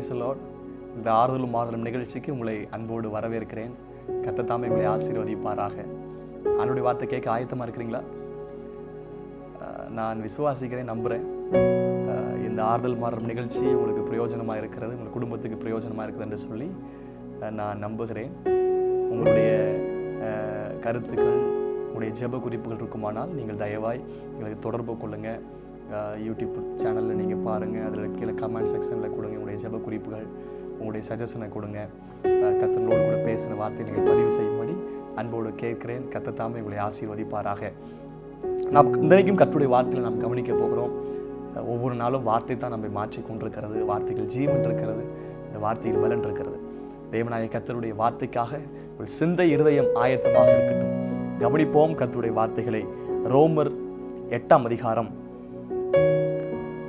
Praise the Lord. இந்த ஆறுதலும் மாறுதலும் நிகழ்ச்சிக்கு உங்களை அன்போடு வரவேற்கிறேன். கர்த்தர் தாமே உங்களை ஆசீர்வதிப்பாராக. ஆண்டவருடைய வார்த்தை கேட்க ஆயத்தமாக இருக்கிறீங்களா? நான் விசுவாசிக்கிறேன், நம்புகிறேன். இந்த ஆறுதல் மாறுதலும் நிகழ்ச்சி உங்களுக்கு பிரயோஜனமாக இருக்கிறது, உங்கள் குடும்பத்துக்கு பிரயோஜனமாக இருக்குது என்று சொல்லி நான் நம்புகிறேன். உங்களுடைய கருத்துக்கள், உங்களுடைய ஜெப குறிப்புகள் இருக்குமானால் நீங்கள் தயவாய் எங்களுக்கு தொடர்பு கொள்ளுங்கள். யூடியூப் சேனலில் நீங்கள் பாருங்கள், அதில் கீழே கமெண்ட் செக்ஷனில் கொடுங்க. உங்களுடைய ஜெப குறிப்புகள், உங்களுடைய சஜஷனை கொடுங்க. கர்த்தரோடு கூட பேசின வார்த்தையை நீங்கள் பதிவு செய்யும்படி அன்போடு கேட்கிறேன். கர்த்தர் தாமே உங்களை ஆசீர்வதிப்பாராக. நாம் இன்றைக்கும் கர்த்தருடைய வார்த்தையில் நாம் கவனிக்க போகிறோம். ஒவ்வொரு நாளும் வார்த்தை தான் நம்மை மாற்றி கொண்டிருக்கிறது. வார்த்தைகள் ஜீவன் இருக்கிறது, இந்த வார்த்தையில் பலன் இருக்கிறது. தேவனாய கர்த்தருடைய வார்த்தைக்காக ஒரு சிந்தை இருதயம் ஆயத்தமாக இருக்கட்டும். கவனிப்போம் கர்த்தருடைய வார்த்தைகளை. ரோமர் 8ஆம் அதிகாரம்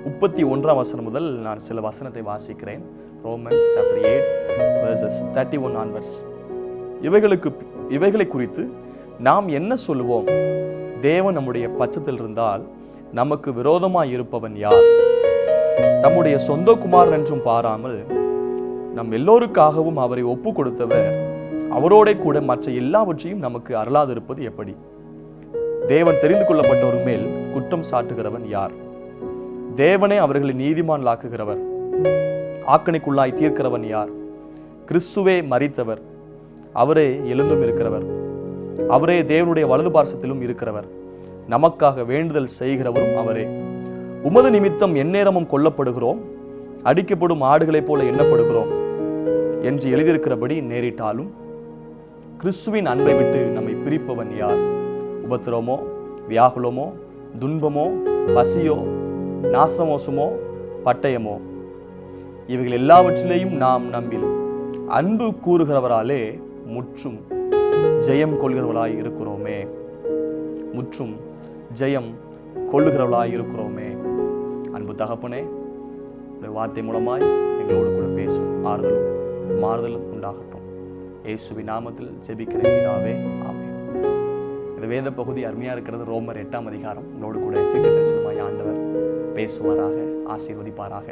31ஆம் வசனம் முதல் நான் சில வசனத்தை வாசிக்கிறேன். Romans chapter 8 verses 31 onwards. இவைகளை குறித்து நாம் என்ன சொல்லுவோம்? தேவன் நம்முடைய பட்சத்தில் இருந்தால் நமக்கு விரோதமாய் இருப்பவன் யார்? தம்முடைய சொந்த குமாரன் என்றும் பாராமல் நம் எல்லோருக்காகவும் அவரை ஒப்பு கொடுத்தவர் அவரோட கூட மற்ற எல்லாவற்றையும் நமக்கு அருளாதிருப்பது எப்படி? தேவன் தெரிந்து கொள்ளப்பட்டவர் மேல் குற்றம் சாட்டுகிறவன் யார்? தேவனே அவர்களை நீதிமான்களாக்குகிறவர், ஆக்கணைக்குள்ளாய் தீர்க்கிறவன் யார்? கிறிஸ்துவே மரித்தவர், அவரே எழுந்தும் இருக்கிறவர், அவரே தேவனுடைய வலது பார்சத்திலும் இருக்கிறவர், நமக்காக வேண்டுதல் செய்கிறவரும் அவரே. உமது நிமித்தம் எந்நேரமும் கொல்லப்படுகிறோம், அடிக்கப்படும் ஆடுகளைப் போல எண்ணப்படுகிறோம் என்று எழுதியிருக்கிறபடி நேரிட்டாலும் கிறிஸ்துவின் அன்பை விட்டு நம்மை பிரிப்பவன் யார்? உபத்திரமோ, வியாகுலமோ, துன்பமோ, பசியோ, நாசமோசமோ, பட்டயமோ? இவைகள் எல்லாவற்றிலேயும் நாம் நம்மில் அன்பு கூறுகிறவராலே முற்றும் ஜெயம் கொள்கிறவர்களாய் இருக்கிறோமே. முற்றும் ஜெயம் கொள்ளுகிறவர்களாய் இருக்கிறோமே. அன்பு தகப்பனே, ஒரு வார்த்தை மூலமாய் எங்களோடு கூட பேசும். ஆறுதலும் மாறுதலும் உண்டாகட்டும். இயேசுவின் நாமத்தில் ஜெபிக்கிறேன் பிதாவே, ஆமென். இந்த வேத பகுதி அருமையா இருக்கிறது. ரோமர் 8ஆம் அதிகாரம். உங்களோடு கூட தீர்க்கதரிசனமாய் ஆண்டவர் பேசுவாராக, ஆசீர்வதிப்பாராக.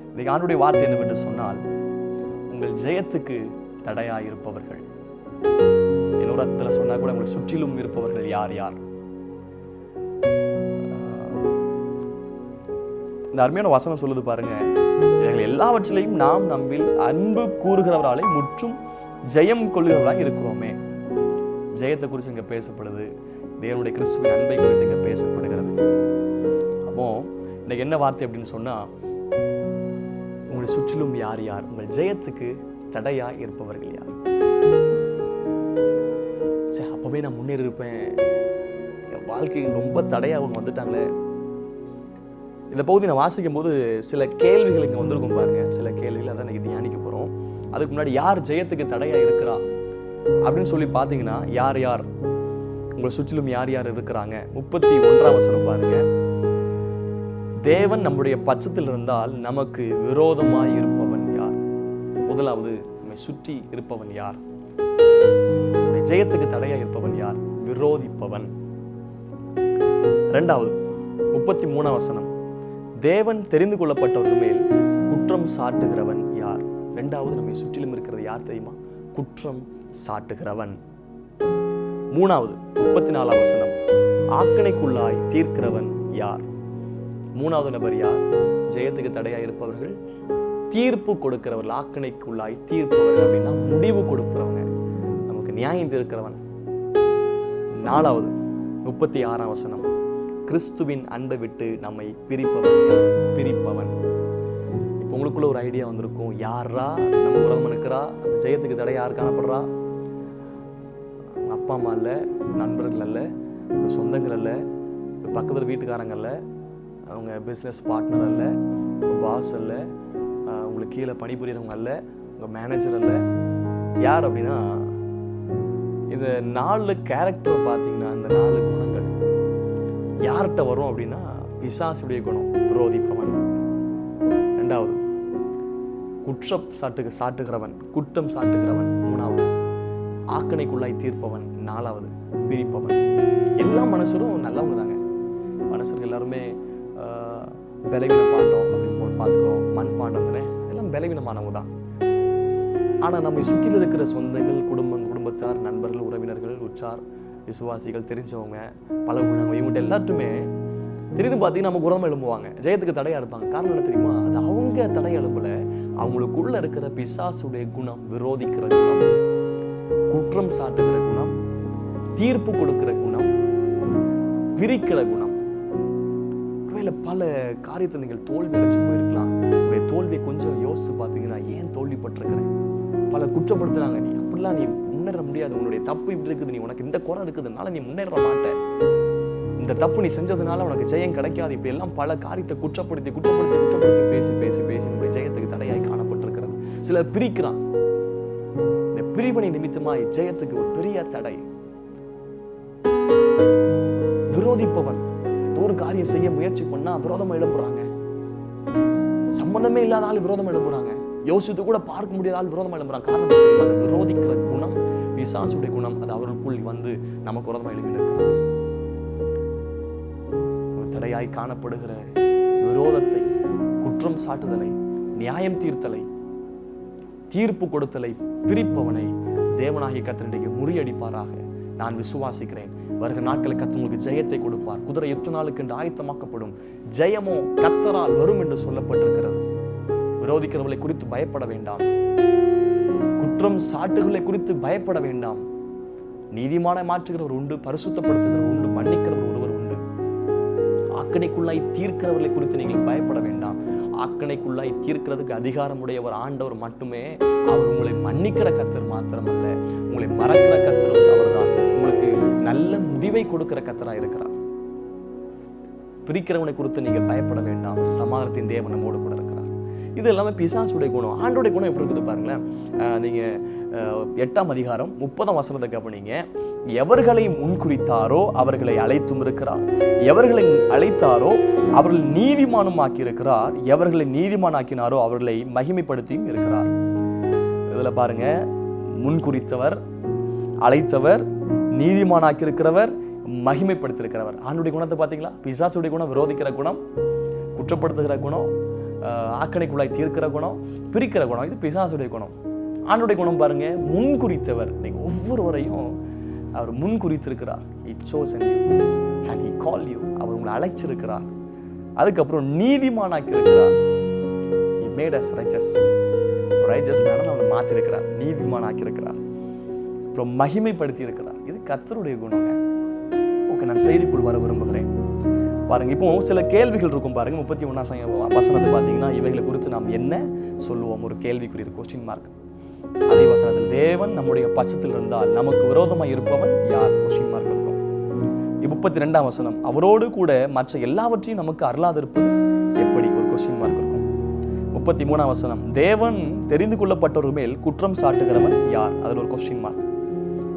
இந்த ஆண்டுடைய வார்த்தை என்னவென்று சொன்னால், உங்கள் ஜெயத்துக்கு தடையாயிருப்பவர்கள். இன்னொரு அர்த்தத்தில் சொன்னா கூட உங்களை சுற்றிலும் இருப்பவர்கள் யார் யார்? இந்த அருமையான வசனம் சொல்லுது பாருங்க, இவைகள் எல்லாவற்றிலையும் நாம் நம்மில் அன்பு கூறுகிறவராலே முற்றும் ஜெயம் கொள்ளுகிறவர்களாய் இருக்கிறோமே. ஜெயத்தை குறித்து இங்க பேசப்படுது. தேவனுடைய கிறிஸ்துவின் அன்பை குறித்து இங்க பேசப்படுகிறது. அப்போ இன்னைக்கு என்ன வார்த்தை அப்படின்னு சொன்னா, உங்களை சுற்றிலும் யார் யார்? உங்கள் ஜெயத்துக்கு தடையா இருப்பவர்கள் யார்? அப்பவே நான் முன்னேறி இருப்பேன், என் வாழ்க்கை ரொம்ப தடையா ஒன்று வந்துட்டாங்களே. இந்த பகுதி நான் வாசிக்கும் போது சில கேள்விகள் இங்கே வந்திருக்கும் பாருங்க. சில கேள்விகள் அதான் இன்னைக்கு தியானிக்க போகிறோம். அதுக்கு முன்னாடி யார் ஜெயத்துக்கு தடையா இருக்கிறா அப்படின்னு சொல்லி பார்த்தீங்கன்னா, யார் யார் உங்களை சுற்றிலும் யார் யார் இருக்கிறாங்க? 31ஆம் வசனம் பாருங்க. தேவன் நம்முடைய பட்சத்தில் இருந்தால் நமக்கு விரோதமாய் இருப்பவன் யார்? முதலாவது, நம்மை சுற்றி இருப்பவன் யார்? ஜெயத்துக்கு தடையா இருப்பவன் யார்? விரோதிப்பவன். இரண்டாவது, 33ஆம் வசனம். தேவன் தெரிந்து கொள்ளப்பட்டவர்கள் மேல் குற்றம் சாட்டுகிறவன் யார்? இரண்டாவது, நம்மை சுற்றிலும் இருக்கிறது யார் தெரியுமா? குற்றம் சாட்டுகிறவன். மூணாவது, 34ஆம் வசனம். ஆக்கணைக்குள்ளாய் தீர்க்கிறவன் யார்? மூணாவது நபர் யார்? ஜெயத்துக்கு தடையா இருப்பவர்கள், தீர்ப்பு கொடுக்கிறவர்கள். ஆக்கணைக்குள்ளாய் தீர்ப்பவர்கள் அப்படின்னா முடிவு கொடுக்கிறவங்க, நமக்கு நியாயம் தீர்க்கிறவன். நாலாவது, 36ஆம் வசனம். கிறிஸ்துவின் அன்பை விட்டு நம்மை பிரிப்பவன். பிரிப்பவன். இப்போ உங்களுக்குள்ள ஒரு ஐடியா வந்திருக்கும், யாரா நம்ம விரோதமா இருக்கிறா? நம்ம ஜெயத்துக்கு தடை யார் காணப்படுறா? அப்பா அம்மா இல்லை, நண்பர்கள் அல்ல, சொந்தங்கள் அல்ல, பக்கத்தில் வீட்டுக்காரங்க அல்ல, அவங்க பிஸ்னஸ் பார்ட்னர் அல்ல, பாஸ் அல்ல, உங்களுக்கு கீழே பணிபுரியறவங்க அல்ல, உங்கள் மேனேஜர் அல்ல. யார் அப்படின்னா, இந்த 4 கேரக்டர் பார்த்தீங்கன்னா, இந்த 4 குணங்கள் யார்கிட்ட வரும் அப்படின்னா, பிசாசுடைய குணம், விரோதிப்பவன். இரண்டாவது, குற்றம் சாட்டுகிறவன், குற்றம் சாட்டுகிறவன். மூணாவது, ஆக்கணைக்குள்ளாய் தீர்ப்பவன். நாலாவது, பிரிப்பவன். எல்லா மனுஷரும் நல்லவங்க தாங்க. மனுஷர்கள் எல்லாருமே பலவீன பாண்டம் அப்படின்னு பார்த்துக்கிறோம். மண் பாண்டம் தானே, எல்லாம் பலவீனமானவங்க தான். ஆனால் நம்மை சுற்றில் இருக்கிற சொந்தங்கள், குடும்பத்தார், நண்பர்கள், உறவினர்கள், உற்றார், விசுவாசிகள், தெரிஞ்சவங்க, பழகுனவங்க, இவங்கள்ட்ட எல்லாத்துமே திடீர்னு பார்த்தீங்கன்னா நமக்கு உரமா எழும்புவாங்க, ஜெயத்துக்கு தடையாக இருப்பாங்க. காரணம் என்ன தெரியுமா? அது அவங்க தடை எழும்பல, அவங்களுக்குள்ள இருக்கிற பிசாசுடைய குணம், விரோதிக்கிற குணம், குற்றம் சாட்டுகிற குணம், தீர்ப்பு கொடுக்கிற குணம், பிரிக்கிற குணம். ஒருவேளை பல காரியத்தில் நீங்கள் தோல்வி அடைச்சு போயிருக்கலாம். உடைய தோல்வியை கொஞ்சம் யோசித்து பார்த்தீங்கன்னா, ஏன் தோல்விப்பட்டிருக்கிறேன்? பலர் குற்றப்படுத்துறாங்க, நீ அப்படிலாம் நீ முன்னேற முடியாது, உன்னுடைய தப்பு இப்படி இருக்குது, நீ உனக்கு இந்த குறை இருக்குதுனால நீ முன்னேற மாட்ட, இந்த தப்பு நீ செஞ்சதுனால உனக்கு ஜெயம் கிடைக்காது. இப்படி எல்லாம் பல காரியத்தை குற்றப்படுத்தி பேசி நம்முடைய ஜெயத்துக்கு தடையாய் காணப்பட்டிருக்கிறது. சிலர் பிரிக்கிறான். இந்த பிரிவினை நிமித்தமாய் ஜெயத்துக்கு ஒரு பெரிய தடை. விரோதிப்பவன் ஒரு காரியம் செய்ய முயற்சி பண்ணா விரோதம் எழுப்புறாங்க. சம்பந்தமே இல்லாத ஆள் விரோதம் எழுப்புறாங்க. யோசித்து கூட பார்க்க முடியாத ஆள் விரோதம் எழுப்புறாங்க. காரணம் அந்த விரோதிக்கிற குணம், பிசாசுடைய குணம், அது அவர்களுக்குள் வந்து நமக்கு விரோதமா எழுப்பி நிற்கிறாங்க. தடையாய் காணப்படுகிற விரோதத்தை, குற்றம் சாட்டுதலை, நியாயம் தீர்த்தலை, தீர்ப்பு கொடுத்தலை, பிரிப்பவனை தேவனாகிய கர்த்தர் இன்றைக்கு முறியடிப்பாராக நான் விசுவாசிக்கிறேன். வருகிற நாட்களை கர்த்தர் உங்களுக்கு ஜெயத்தை கொடுப்பார். குதிரை 8 நாளுக்கு என்று ஆயத்தமாக்கப்படும், ஜெயமோ கர்த்தரால் வரும் என்று சொல்லப்பட்டிருக்கிறது. விரோதிக்கிறவர்களை குறித்து பயப்பட வேண்டாம், குற்றம் சாட்டுகளை குறித்து பயப்பட வேண்டாம். நீதிமான மாற்றுகிறவர் உண்டு, பரிசுத்தப்படுத்துகிறவர் உண்டு, மன்னிக்கிறவர் ஒருவர் உண்டு. ஆக்கணைக்குள்ளாய் தீர்க்கிறவர்களை குறித்து நீங்கள் பயப்பட வேண்டாம். ஆக்கணைக்குள்ளாய் தீர்க்கிறதுக்கு அதிகாரம் உடையவர் ஆண்டவர் மட்டுமே. அவர் உங்களை மன்னிக்கிற கர்த்தர் மாத்திரமல்ல, உங்களை மறக்கிற கர்த்தர் அவர்தான். உங்களுக்கு நல்ல முடிவை கொடுக்கிற கர்த்தராக இருக்கிறார். பிரிக்கிறவனை குறித்து நீங்கள் பயப்பட வேண்டாம். சமாதானத்தின் தேவன் நம்மோடு கூட இருக்கிறார். இது எல்லாமே பிசாசுடைய குணம். ஆண்டோடைய குணம் எப்படி இருக்குது பாருங்களேன். நீங்க 8ஆம் அதிகாரம் 30ஆம் வசனத்தை கவனிங்க. எவர்களை முன்குறித்தாரோ அவர்களை அழைத்தும் இருக்கிறார், எவர்களை அழைத்தாரோ அவர்கள் நீதிமானுமாக்கி இருக்கிறார், எவர்களை நீதிமானாக்கினாரோ அவர்களை மகிமைப்படுத்தியும் இருக்கிறார். இதுல பாருங்க, முன்குறித்தவர், அழைத்தவர், நீதிமானாக்கி இருக்கிறவர், மகிமைப்படுத்திருக்கிறவர். ஆண்டுடைய குணத்தை பார்த்தீங்களா? பிசாசுடைய குணம் விரோதிக்கிற குணம், குற்றப்படுத்துகிற குணம், ஆக்கணைக்குள்ளாய் தீர்க்கிற குணம், பிரிக்கிற குணம். இது பிசாசுடைய குணம். ஆண்டுடைய குணம் பாருங்க, முன்குறித்தவர். நீங்க ஒவ்வொருவரையும் அவர் முன்குறித்திருக்கிறார். He chosen you and he called you. அவர் உங்களை அழைச்சிருக்கிறார். அதுக்கப்புறம் நீதிமானாக்கி இருக்கிறார். He made us righteous. righteous மேன நம்மளை மாற்றி இருக்கிறார், நீதிமானாக்கி இருக்கிறார். அப்புறம் மகிமைப்படுத்தி இருக்கிறார். இது கர்த்தருடைய குணங்க. ஓகே, நான் செய்திக்குள் வர விரும்புகிறேன். பாருங்க, இப்போ சில கேள்விகள் இருக்கும் பாருங்க. 31ஆம் வசனத்தை பார்த்தீங்கன்னா, இவைகளை குறித்து நாம் என்ன சொல்லுவோம்? ஒரு கேள்விக்குரிய கொஸ்டின் மார்க். அதே வசனத்தில் தேவன் நம்முடைய பட்சத்தில் இருந்தால் நமக்கு விரோதமாக இருப்பவன் யார்? கொஸ்டின் மார்க் இருக்கும். 32ஆம் வசனம், அவரோடு கூட மற்ற எல்லாவற்றையும் நமக்கு அருளாதிருப்பது எப்படி? ஒரு கொஸ்டின் மார்க் இருக்கும். 33ஆம் வசனம், தேவன் தெரிந்து கொள்ளப்பட்டவர் மேல் குற்றம் சாட்டுகிறவன் யார்? அதில் ஒரு கொஸ்டின் மார்க்.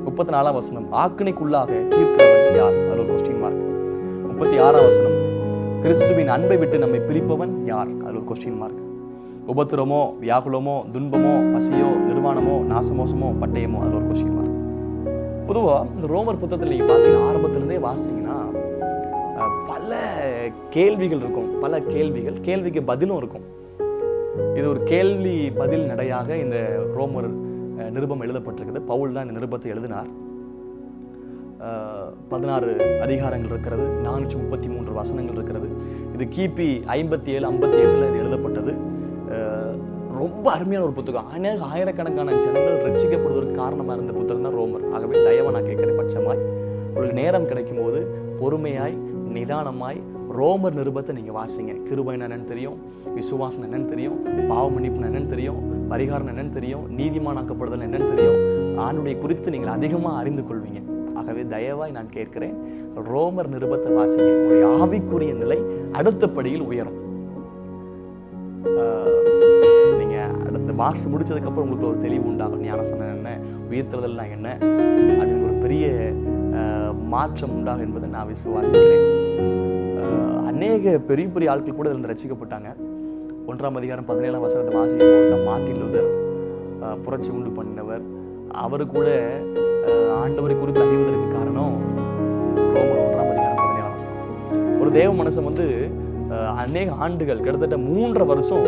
34ஆம் வசனம், ஆக்கினைக்குள்ளாக தீர்க்கிறவன் யார்? அதில் ஒரு கொஸ்டின் மார்க். 36ஆம் வசனம், கிறிஸ்துவின் அன்பை விட்டு நம்மை பிரிப்பவன் யார்? அதில் ஒரு கொஸ்டின் மார்க். உபத்திரமோ, வியாகுலமோ, துன்பமோ, பசியோ, நிர்வாணமோ, நாசமோசமோ, பட்டயமோ, அதில் ஒரு கொஸ்டின் மார்க். பொதுவாக இந்த ரோமர் புத்தகத்தில் நீங்கள் பார்த்தீங்கன்னா, ஆரம்பத்திலிருந்தே வாசிங்கன்னா பல கேள்விகள் இருக்கும். பல கேள்விக்கு பதிலும் இருக்கும். இது ஒரு கேள்வி பதில் நடையாக இந்த ரோமர் நிருபம் எழுதப்பட்டிருக்குது. பவுல் தான் இந்த நிருபத்தை எழுதினார். 16 அதிகாரங்கள் இருக்கிறது, 433 வசனங்கள் இருக்கிறது. இது கிபி 57-58 இது எழுதப்பட்டது. ரொம்ப அருமையான ஒரு புத்தகம். ஆயிரக்கணக்கான ஜனங்கள் ரட்சிக்கப்படுவதற்கு காரணமாக இருந்த புத்தகம் தான் ரோமர். ஆகவே தயவை நான் கேட்கிற பட்சமாய் உங்களுக்கு நேரம் கிடைக்கும் போது பொறுமையாய் நிதானமாய் ரோமர் நிருபத்தை நீங்கள் வாசிங்க. கிருபை என்னன்னு தெரியும், விசுவாசம் என்னன்னு தெரியும், பாவ மன்னிப்பு என்னன்னு தெரியும், பரிகாரம் என்னன்னு தெரியும், நீதிமானாக்கப்படுதல் என்னன்னு தெரியும். ஆண்டுடைய குறித்து நீங்கள் அதிகமாக அறிந்து கொள்வீங்க. ஆகவே தயவாய் நான் கேட்கிறேன், ரோமர் நிருபத்தை வாசிங்க. உங்களுடைய ஆவிக்குரிய நிலை அடுத்த படியில் உயரும். நீங்க அடுத்த வாசி முடிச்சதுக்கு அப்புறம் உங்களுக்கு ஒரு தெளிவு உண்டாகும். ஞானஸ்நானம் என்ன, உயிர்த்தெழுதல்னா என்ன அப்படின்னு ஒரு பெரிய மாற்றம் உண்டாகும் என்பதை நான் விசுவாசிக்கிறேன். அநேக பெரிய ஆட்கள் கூட இதில் ரசிக்கப்பட்டாங்க. 1ஆம் அதிகாரம் 17ஆம் வசனத்தை வாசிக்கும் போது மார்ட்டின் லூதர் புரட்சி உண்டு பண்ணினவர். அவரு கூட ஆண்டவரை குறித்து அறிவதற்கு காரணம் ரோமர் 1ஆம் அதிகாரம் 17ஆம் வசனம். ஒரு தேவ மனுஷன் அநேக ஆண்டுகள், கிட்டத்தட்ட 3.5 வருஷம்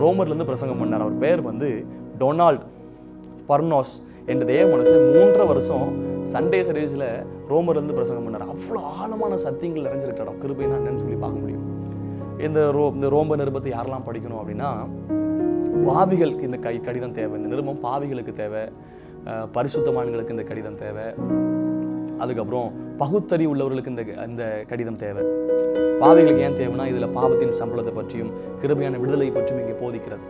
ரோமர்லேருந்து பிரசங்கம் பண்ணார். அவர் பேர் டொனால்ட் பர்னோஸ் என்ற தேவ மனுஷன் 3.5 வருஷம் சண்டே சர்வீஸில் ரோமர்லேருந்து பிரசங்கம் பண்ணார். அவ்வளோ ஆழமான சத்தியங்கள் நிறைஞ்சிருக்க இடம். கிருபைனா என்னன்னு சொல்லி பார்க்க முடியும். இந்த ரோம நிருபத்தை யாரெல்லாம் படிக்கணும் அப்படின்னா, பாவிகளுக்கு இந்த கடிதம் தேவை. இந்த நிருபம் பாவிகளுக்கு தேவை, பரிசுத்தமான்களுக்கு இந்த கடிதம் தேவை, அதுக்கப்புறம் பகுத்தறிவு உள்ளவர்களுக்கு இந்த கடிதம் தேவை. பாவிகளுக்கு ஏன் தேவைன்னா, இதில் பாவத்தின் சம்பளத்தை பற்றியும் கிருபையான விடுதலை பற்றியும் இங்கே போதிக்கிறது.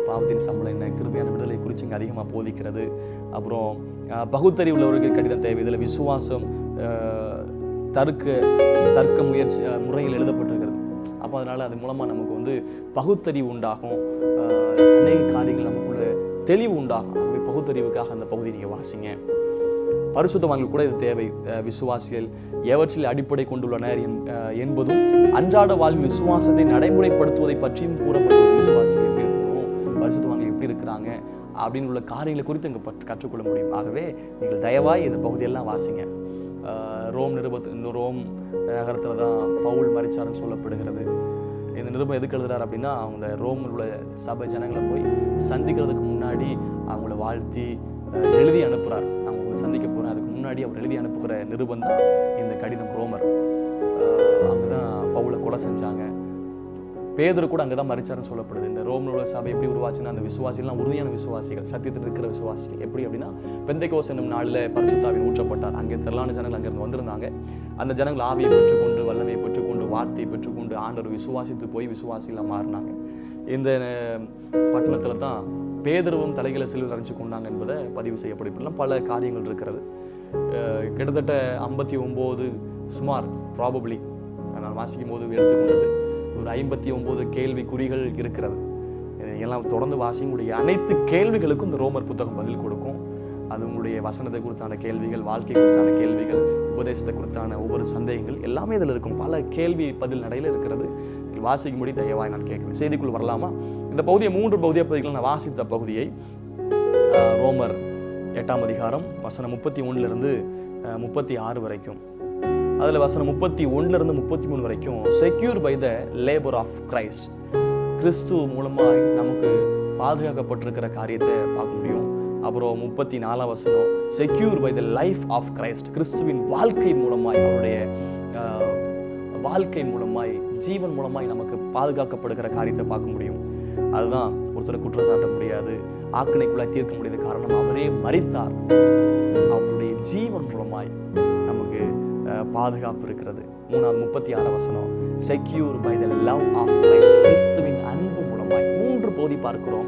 பாவத்தின் சம்பளம் என்ன, கிருபையான விடுதலை குறித்து இங்கே அதிகமாக போதிக்கிறது. அப்புறம் பகுத்தறிவு உள்ளவர்களுக்கு கடிதம் தேவை. இதில் விசுவாசம் தர்க்க முயற்சி முறையில் எழுதப்பட்டிருக்கிறது. அப்போ அதனால் அது மூலமாக நமக்கு பகுத்தறிவு உண்டாகும், அநேக காரியங்கள் நமக்குள்ள தெளிவு உண்டாகும். ஆகவே பகுத்தறிவுக்காக அந்த பகுதி நீங்கள் வாசிங்க. பரிசுத்தவான்கள் கூட இது தேவை. விசுவாசிகள் எவற்றில் அடிப்படை கொண்டுள்ளனர் என்பதும் அன்றாட வாழ்வில் விசுவாசத்தை நடைமுறைப்படுத்துவதை பற்றியும் கூறப்பட்டுள்ளது. விசுவாசிகள் எப்படி இருக்கணும், பரிசுத்தவான்கள் எப்படி இருக்கிறாங்க அப்படின்னு உள்ள காரியங்களை குறித்து இங்கே கற்றுக்கொள்ள முடியும். ஆகவே நீங்கள் தயவாய் இந்த பகுதியெல்லாம் வாசிங்க. ரோம் நகரத்தில் தான் பவுல் மரிச்சாருன்னு சொல்லப்படுகிறது. இந்த நிருபம் எதுக்கு எழுதுறாரு அப்படின்னா, அவங்க ரோமில் உள்ள சபை ஜனங்களை போய் சந்திக்கிறதுக்கு முன்னாடி அவங்கள வாழ்த்தி எழுதி அனுப்புகிறார். அவங்க சந்திக்க போகிறேன், அதுக்கு முன்னாடி அவர் எழுதி அனுப்புகிற நிருபம் தான் இந்த கடிதம். ரோமர் அங்கே தான் பவுலை கொலை செஞ்சாங்க. பேதுரு கூட அங்கே தான் மரிச்சாருன்னு சொல்லப்படுது. இந்த ரோமில் உள்ள சபை எப்படி உருவாச்சுன்னா, அந்த விசுவாசிகள்லாம் உறுதியான விசுவாசிகள், சத்தியத்தில் இருக்கிற விசுவாசிகள். எப்படி அப்படின்னா, பெந்தைக்கோஸ் என்னும் நாளில் பரிசுத்தாவின் ஊற்றப்பட்டார். அங்கே திரளான ஜனங்கள் அங்கேருந்து வந்திருந்தாங்க. அந்த ஜனங்கள் ஆவியை பெற்றுக்கொண்டு, வல்லமையை பெற்றுக்கொண்டு, வார்த்தையை பெற்றுக்கொண்டு ஆண்டவர் விசுவாசித்து போய் விசுவாசிகளாக மாறினாங்க. இந்த பட்டணத்தில் தான் பேதுருவும் தலைகளை சிலுவையில் அரைஞ்சு கொண்டாங்க என்பதை பதிவு செய்யப்படும். பல காரியங்கள் இருக்கிறது. கிட்டத்தட்ட 59 சுமார் ப்ராபபிளி நான் வாசிக்கும் போது எடுத்துக்கொண்டது ஒரு 59 கேள்விக்குறிகள் இருக்கிறது. எல்லாம் தொடர்ந்து வாசி. உங்களுடைய அனைத்து கேள்விகளுக்கும் இந்த ரோமர் புத்தகம் பதில் கொடுக்கும். அது உங்களுடைய வசனத்தை குறித்தான கேள்விகள், வாழ்க்கை குறித்தான கேள்விகள், உபதேசத்தை குறித்தான ஒவ்வொரு சந்தேகங்கள் எல்லாமே இதில் இருக்கும். பல கேள்வி பதில் நடையில் இருக்கிறது. வாசிக்கும்படி தயவாய் நான் கேட்கிறேன். செய்திக்குள் வரலாமா? இந்த பகுதியை 3 பகுதிகள் நான் வாசித்த பகுதியை ரோமர் 8ஆம் அதிகாரம் வசனம் 31 36 வரைக்கும், அதில் வசனம் 31 33 வரைக்கும் secure by the labour of Christ, கிறிஸ்து மூலமாய் நமக்கு பாதுகாக்கப்பட்டிருக்கிற காரியத்தை பார்க்க முடியும். அப்புறம் 34 வசனம் secure by the life of Christ, கிறிஸ்துவின் வாழ்க்கை மூலமாய், அவருடைய வாழ்க்கை மூலமாய், ஜீவன் மூலமாய் நமக்கு பாதுகாக்கப்படுகிற காரியத்தை பார்க்க முடியும். அதுதான் ஒருத்தரை குற்றம் சாட்ட முடியாது, ஆக்கினைக்குள்ள தீர்க்க முடியாத காரணம் அவரே மரித்தார். அவருடைய ஜீவன் மூலமாய் நமக்கு பாதுகாப்பு இருக்கிறது. 36 வசனம் secure by the love of Christ, கிறிஸ்துவின் அன்பு மூலமாய். 3 பகுதி பார்க்கிறோம்.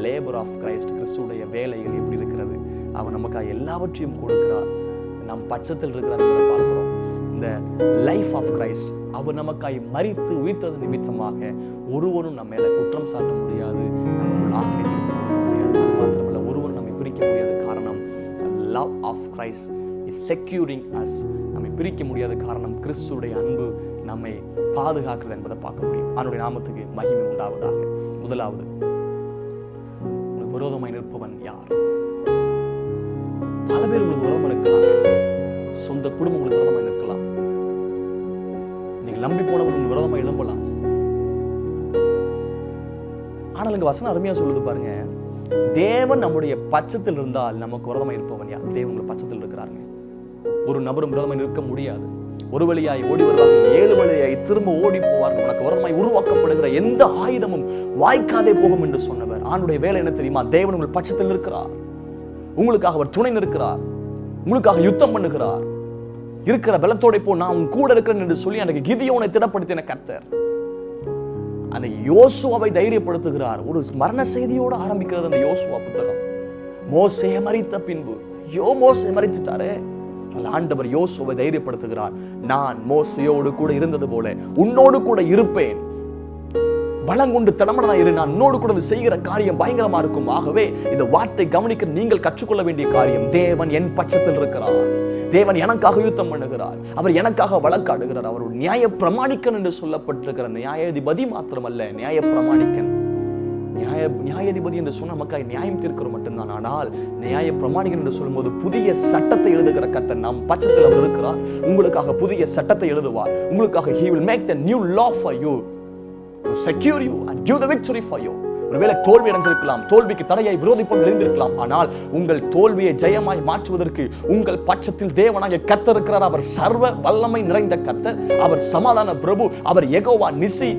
லேபர் ஆஃப் கிரைஸ்ட், கிறிஸ்துடைய வேலைகள் எப்படி இருக்கிறது, அவர் நமக்காக எல்லாவற்றையும் கொடுக்கிறார், நம் பட்சத்தில் இருக்கிறார் என்பதை பார்க்கிறோம். இந்த லைஃப் ஆஃப் கிரைஸ்ட், அவர் நமக்காய் மரித்து உயிர்த்தது நிமித்தமாக ஒருவரும் நம்ம மேல குற்றம் சாட்ட முடியாது, நமக்குள் ஆக்கினை தீர்ப்பு கொடுக்க முடியாது. அது மாத்திரமல்ல, ஒருவரும் நம்மை பிரிக்க முடியாத காரணம் love of Christ is securing us. நம்மை பிரிக்க முடியாத காரணம் கிறிஸ்துடைய அன்பு நம்மை பாதுகாக்கிறது என்பதை பார்க்க முடியும். அவருடைய நாமத்துக்கு மகிமை உண்டாவதாக. முதலாவது, உங்களுக்கு விரோதமாய் நிற்பவன் யார்? பல பேர் உங்களுக்கு விரோதமாக நிற்கலாங்க. சொந்த குடும்பம் உங்களுக்கு விரோதமாக நிற்கலாம். நீங்கள் நம்பி போனவங்க உங்களுக்கு விரோதமாக எழும்பலாம். ஆனால் இங்க வசனம் அருமையா சொல்லுது பாருங்க, தேவன் நம்முடைய பட்சத்தில் இருந்தால் நமக்கு விரோதமாக இருப்பவன் யார்? தேவன் உங்கள் பட்சத்தில் இருக்கிறாருங்க. ஒரு நபரும் விரோதமாக நிற்க முடியாது. ஒரு வழியாய் ஓடி வருவார்கள், 7 வழியாய் திரும்ப ஓடி போவார்கள். உனக்கு விரோதமாய் உருவாக்கப்படுகிற எந்த ஆயுதமும் வாய்க்காதே போகும் என்று சொன்னவர். ஆண்டுடைய வேலை என்ன தெரியுமா? தேவன் உங்கள் பட்சத்தில் இருக்கிறார். உங்களுக்காக அவர் துணை நிற்கிறார், உங்களுக்காக யுத்தம் பண்ணுகிறார். இருக்கிற பலத்தோட போ, நான் உன் கூட இருக்கிறேன் என்று சொல்லி எனக்கு கிதியோனை திடப்படுத்தின கர்த்தர் அந்த யோசுவாவை தைரியப்படுத்துகிறார். ஒரு மரண செய்தியோடு ஆரம்பிக்கிறது அந்த யோசுவா புத்தகம். மோசே மரித்த பின்பு, மோசே மரித்துட்டாரே, ஆண்டவர் யோசுவாவை தைரியப்படுத்துகிறார். நான் மோசேயோடு கூட இருந்தது போல உன்னோடு கூட இருப்பேன், பலங்கொண்டு திடமனாய் இரு, நான் உன்னோடு கூட செய்கிற காரியம் பயங்கரமா இருக்கும். ஆகவே இந்த வார்த்தை கவனிக்க நீங்கள் கற்றுக்கொள்ள வேண்டிய காரியம், தேவன் என் பட்சத்தில் இருக்கிறார். தேவன் எனக்காக யுத்தம் பண்ணுகிறார். அவர் எனக்காக வழக்காடுகிறார். அவர் ஒரு நியாய பிரமாணிக்கன் என்று சொல்லப்பட்டிருக்கிற நியாயாதிபதி மாத்திரமல்ல, நியாய பிரமாணிக்கன். நியாயாதிபதி என்று சொன்ன நமக்காக நியாயம் தீர்க்கிறோம் மட்டும்தான். ஆனால் நியாய பிரமாணிகன் என்று சொல்லும்போது புதிய சட்டத்தை எழுதுகிற கர்த்தர் நம் பட்சத்தில் அவர் இருக்கிறார். உங்களுக்காக புதிய சட்டத்தை எழுதுவார். உங்களுக்காக he will make the new law for you to secure you and give the victory for you. ஒருவேளை தோல்வி அடைஞ்சிருக்கலாம், தோல்விக்கு தடையாய் விரோதிப்போம் எழுந்திருக்கலாம். ஆனால் உங்கள் தோல்வியை ஜெயமாய் மாற்றுவதற்கு உங்கள் பட்சத்தில் தேவனாகிய கர்த்தர் இருக்கிறார். அவர் சர்வ வல்லமை நிறைந்த கர்த்தர், அவர் சமாதான பிரபு, அவர் யெகோவா நிசி,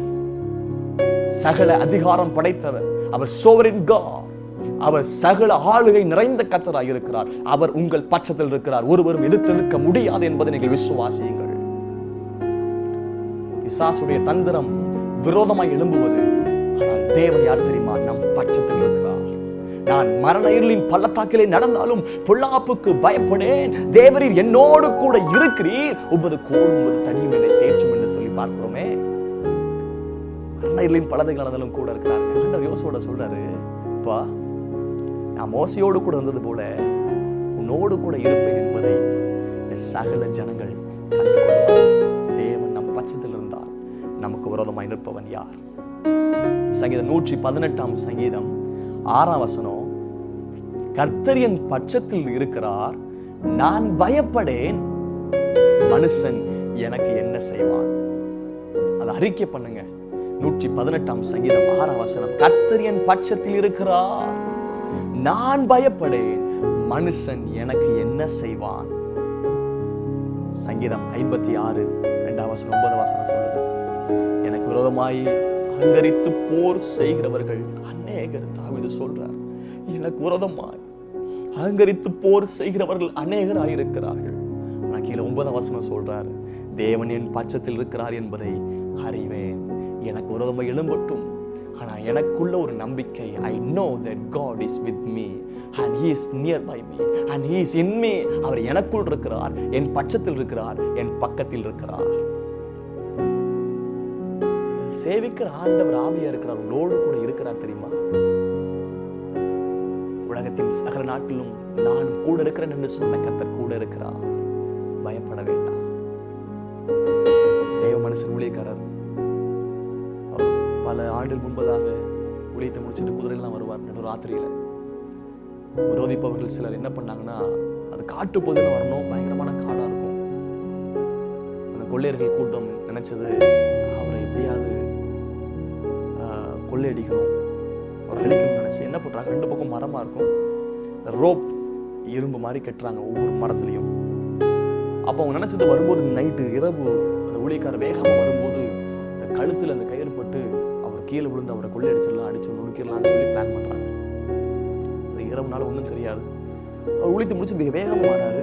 சகல அதிகாரம் படைத்தவர், அவர் சோவரின் காட், அவர் சகல ஆளுகை நிறைந்த கர்த்தராய் இருக்கிறார். அவர் உங்கள் பட்சத்தில் இருக்கிறார். ஒருவரும் எதிர்த்து நிற்க முடியாது என்பதை நீங்கள் விசுவாசியுங்கள். பிசாசுடைய தந்திரம் விரோதமாய் எழும்புவது, ஆனால் தேவன் யார் தெரியுமா? நம் பட்சத்தில் இருக்கிறார். நான் மரண இருளின் பள்ளத்தாக்கிலே நடந்தாலும் பொல்லாப்புக்கு பயப்படேன், தேவரீர் என்னோடு கூட இருக்கிறீர், உமது கோலும் உமது தடியும் என்னை தேற்றும் என்று சொல்லி பார்க்கிறோமே. மரண இருளின் பள்ளத்தாக்கில் நடந்தாலும் கூட இருக்கிறார். ஆண்டவர் யோசுவோட சொல்றாரு, அப்பா நான் மோசையோடு கூட இருந்தது போல உன்னோடு கூட இருப்பேன் என்பதை இந்த சகல ஜனங்கள் கண்டுகொள்வார். தேவன் நம் பட்சத்தில் இருந்தால் நமக்கு விரோதமாய் நிற்பவன் யார்? சங்கீதம் 118 சங்கீதம் 6 வசனம், கர்த்தர் என் பட்சத்தில் இருக்கிறார், நான் பயப்படேன், மனுஷன் எனக்கு என்ன செய்வான்? அதை அறிக்கை பண்ணுங்க. 118 சங்கீதம் 6 வசனம், கர்த்தர் என் பட்சத்தில் இருக்கிறார், நான் பயப்படேன், மனுஷன் எனக்கு என்ன செய்வான்? சங்கீதம் 56 2 வசனம் 9 வசனம் சொல்லுது, எனக்கு விரோதமாய் அகங்கரித்து போர் செய்கிறவர்கள் அநேகர். தாவீது சொல்றார், எனக்கு விரோதமாய் அகங்கரித்து போர் செய்கிறவர்கள் அநேகராய் இருக்கிறார்கள். ஆனா கீழே 9 வசனம் சொல்றாரு, தேவன் என் பட்சத்தில் இருக்கிறார் என்பதை அறிவேன். எனக்கு விரோதமாய் எழும்பட்டும், ஆனா எனக்குள்ள ஒரு நம்பிக்கை, I know that God is with me and he is nearby me and he is in me. அவர் எனக்குள் இருக்கிறார், என் பட்சத்தில் இருக்கிறார், என் பக்கத்தில் இருக்கிறார். சேவிக்கிற ஆண்டவர் ஆவியா இருக்கிறார், உங்களோடு கூட இருக்கிறார் தெரியுமா? உலகத்தின் சகல நாட்டிலும் நான் கூட இருக்கிறேன் என்று சொன்ன கர்த்தர் கூட இருக்கிறார். பயப்பட வேண்டாம். தேவ மனுஷன் ஊழியக்காரர் பல ஆண்டுகள் முன்பதாக ஊழியத்தை முடிச்சுட்டு குதிரையெல்லாம் வருவார். நடு ராத்திரியில விரோதிப்பவர்கள் சிலர் என்ன பண்ணாங்கன்னா, அது காட்டு பகுதியில் வரணும், பயங்கரமான காடா இருக்கும். அந்த கொள்ளையர்கள் கூட்டம் நினைச்சது, அவரை எப்படியாவது கொள்ளையடிக்கணும், அவரை அழிக்கணும்னு நினைச்சு என்ன பண்றாங்க, 2 பக்கம் மரமா இருக்கும், ரோப் இரும்பு மாதிரி கட்டுறாங்க ஒவ்வொரு மரத்துலையும். அப்போ அவங்க நினைச்சது, வரும்போது நைட்டு இரவு அந்த ஊழியக்காரர் வேகமா வரும்போது அந்த கழுத்துல அந்த கயிறு பட்டு அவர் கீழே விழுந்து அவரை கொள்ளையடிச்சிடலாம், அடிச்சு நுணுக்கிடலாம்னு சொல்லி பிளான் பண்றாங்க. அது இரவுனால ஒன்றும் தெரியாது. அவர் உழித்து முடிச்சு மிக வேகமா வராரு.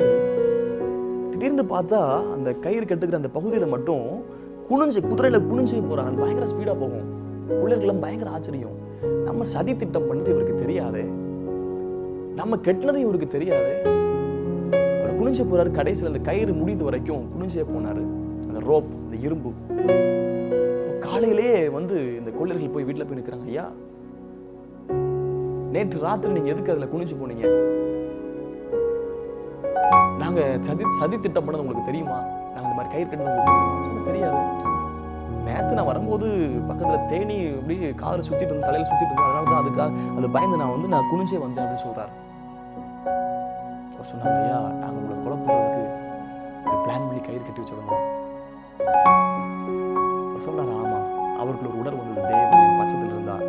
திடீர்னு பார்த்தா அந்த கயிறு கட்டுக்கிற அந்த பகுதியில மட்டும் குதிரையில குனிஞ்சே போறாங்க. அது பயங்கர ஸ்பீடா போகும். கொள்ளையர்களும் பயங்கர ஆச்சரியம், நம்ம சதி திட்டம் பண்ணது இவருக்கு தெரியாதே, நம்ம கெட்டினது இவருக்கு தெரியாதே. அவர் குனிஞ்சே போறாரு. கடைசியில் அந்த கயிறு முடிது வரைக்கும் குனிஞ்சே போனாரு. அந்த ரோப், அந்த இரும்பு. காலையிலேயே வந்து இந்த கொள்ளையர்கள் போய் வீட்டில் போய் நிற்கிறாங்க, ஐயா நேற்று ராத்திரி நீங்க எதுக்கு அதுல குனிஞ்சு போனீங்க? நாங்க சதி திட்டம் பண்ணது உங்களுக்கு தெரியுமா? நாங்க இந்த மாதிரி கயிறு கட்டினது தெரியாது. நேற்று நான் வரும்போது பக்கத்துல தேனி அப்படி காதில் சுத்திட்டு இருந்தேன், தலையில சுத்திட்டு இருந்தேன், அதனால தான் அதுக்காக அது பயந்து நான் குனிஞ்சே வந்தேன் அப்படின்னு சொல்றாரு. அவர் சொன்னாங்க, ஐயா நாங்க உங்களை கொலை பண்றதுக்கு பிளான் பண்ணி கயிறு கட்டி வச்சிருந்தோம். சொல்றாரு, ஆமா, அவருக்கு ஒரு உணர்வு வந்தது, தேவன் என் பட்சத்தில் இருந்தார்,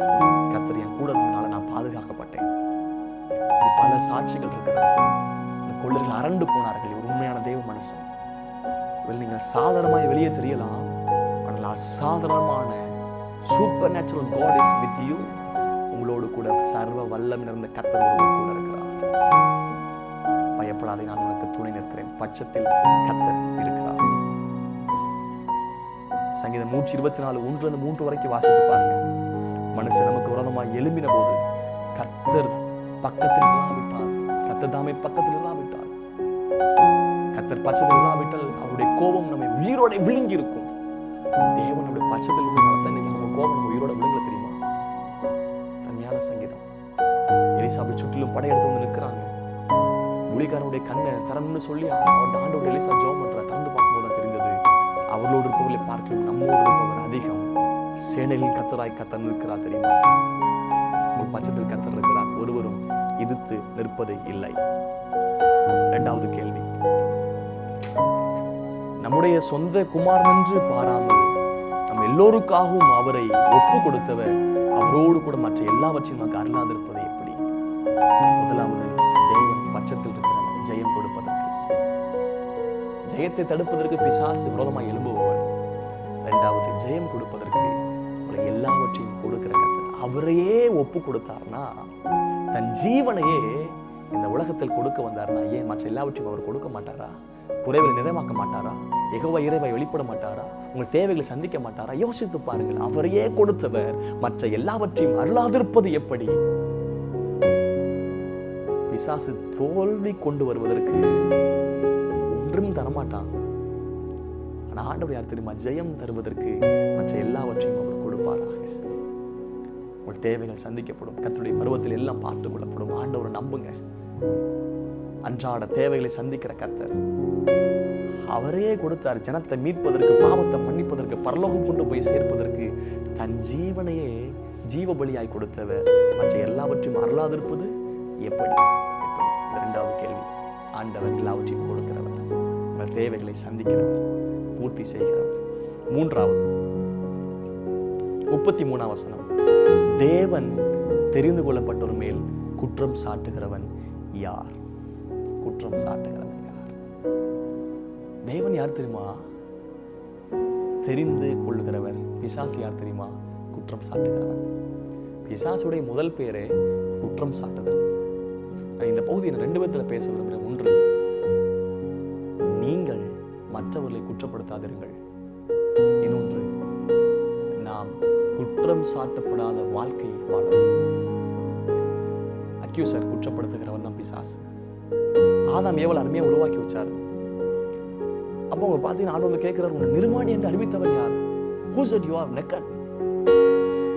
கர்த்தர் என் கூட இருந்தனால நான் பாதுகாக்கப்பட்டேன். பல சாட்சிகள் இருக்கிறார். இந்த கொள்ளையர்கள் அரண்டு போனார்கள். இவர் உண்மையான தேவ மனுஷன். நீங்கள் சாதாரணமாய் வெளியே தெரியலாம், ஆனால் அசாதாரணமான supernatural God is with you. உங்களோடு கூட சர்வ வல்லம் நிறைந்த கர்த்தர் ஒருவர் கூட இருக்கிறார். பயப்படாதே, நான் உனக்கு துணை நிற்கிறேன், பட்சத்தில் கர்த்தர் இருக்கிறார். சங்கீதம் 124 1-3 வரைக்கும் வாசித்து பாருங்க. மனுஷன் நமக்கு விரோதமாக எழும்பின போது கர்த்தர் பக்கத்தில் இல்லாவிட்டால், கர்த்தர் தாமே பக்கத்தில் இல்லாவிட்டால், கர்த்தர் பட்சத்தில் இல்லாவிட்டால் அவருடைய கோபம் நம்மை உயிரோட விழுங்கி இருக்கும். தேவன் நம்முடைய பட்சத்தில் இருந்தனால தான் நம்ம கோபம் நம்ம உயிரோட விழுங்கல தெரியுமா? அருமையான சங்கீதம். எலிசாவை சுற்றிலும் படையெடுத்து வந்து நிற்கிறாங்க. ஊழியக்காரனுடைய கண்ணை திறன்னு சொல்லி அவருடைய ஆண்டோட எலிசா ஜெபம் பண்றார். திறந்து பார்க்கும்போது தான் தெரிந்தது, அவர்களோடு இருப்பவர்களை பார்க்கலாம் நம்மோடு இருப்பவர் அதிகம். சேனைகளின் கர்த்தராய் கர்த்தர் நிற்கிறார் தெரியுமா? உங்கள் பட்சத்தில் கர்த்தர் இருக்கிறார், ஒருவரும் எதிர்த்து நிற்பது இல்லை. 2வது கேள்வி, நம்முடைய சொந்த குமாரன் என்று பாராமல் நம்ம எல்லோருக்காகவும் அவரை ஒப்பு கொடுத்தவர் அவரோடு கூட மற்ற எல்லாவற்றையும் நமக்கு அருளாதிருப்பது எப்படி? முதலாவது, தேவன் பட்சத்தில் இருக்கிறவர் ஜெயம் கொடுப்பதற்கு. ஜெயத்தை தடுப்பதற்கு பிசாசு விரோதமாக எழும்புபவர். இரண்டாவது, ஜெயம் கொடுப்பதற்கு எல்லாவற்றையும் கொடுக்கிற கர்த்தர். அவரையே ஒப்பு கொடுத்தார்னா, தன் ஜீவனையே இந்த உலகத்தில் கொடுக்க வந்தார்னா, ஏன் மற்ற எல்லாவற்றையும் அவர் கொடுக்க மாட்டாரா? குறைகளை நிறைவாக்க மாட்டாரா? யெகோவா இறைவை வெளிப்பட மாட்டாரா? உங்கள் தேவைகளை சந்திக்க மாட்டாரா? யோசித்து பாருங்கள். அவரையே கொடுத்தவர் மற்ற எல்லாவற்றையும் அருளாதிருப்பது எப்படி? பிசாசு தோல்வி கொண்டு வருவதற்கு ஒன்றும் தரமாட்டான். ஆனா ஆண்டவர் யார் தெரியுமா? ஜெயம் தருவதற்கு மற்ற எல்லாவற்றையும் அவர் கொடுப்பாராக. உங்கள் தேவைகள் சந்திக்கப்படும். கர்த்தருடைய பருவத்தில் எல்லாம் பார்த்துக் கொள்ளப்படும். ஆண்டவரை நம்புங்க. அன்றாட தேவைகளை சந்திக்கிற கர்த்தர் அவரையே கொடுத்தார். ஜனத்தை மீட்பதற்கு, பாவத்தை மன்னிப்பதற்கு, பரலோகம் கொண்டு போய் சேர்ப்பதற்கு தன் ஜீவனையே ஜீவ பலியாய் கொடுத்தவர் மற்ற எல்லாவற்றையும் அருளாதிருப்பது எப்படி? இரண்டாவது கேள்வி. ஆண்டவர் எல்லாவற்றையும் கொடுக்கிறவர், உங்கள் தேவைகளை சந்திக்கிறவர், பூர்த்தி செய்கிறவர். மூன்றாவது, 33ஆம் வசனம். தேவன் தெரிந்து கொள்ளப்பட்டோர் மேல் குற்றம் சாட்டுகிறவன் யார்? குற்றம் சாட்டுகிறவன் யார்? தேவன் யார் தெரியுமா? தெரிந்து கொள்ளுகிறவர். பிசாசு யார் தெரியுமா? குற்றம் சாட்டுகிறவன். பிசாசுடைய முதல் பேரே குற்றம் சாட்டுதல். இந்த பகுதியை 2 விதத்தில் பேச விரும்புகிறேன். ஒன்று, நீங்கள் மற்றவர்களை குற்றப்படுத்தாதிருங்கள். இன்னொன்று, நாம் குற்றம் சாட்டப்படாத வாழ்க்கை வாழ வேண்டும். அக்யூசர், குற்றப்படுத்துகிறவன் தான் பிசாசு. ஆதாம் ஏவல் அருமையா உருவாக்கி வச்சார். அப்போ அவங்க பார்த்தீங்கன்னா ஆண்டவர் கேட்கிறார், உன்னை நிர்வாணி என்று அறிவித்தவன் யார்? Who said you are naked?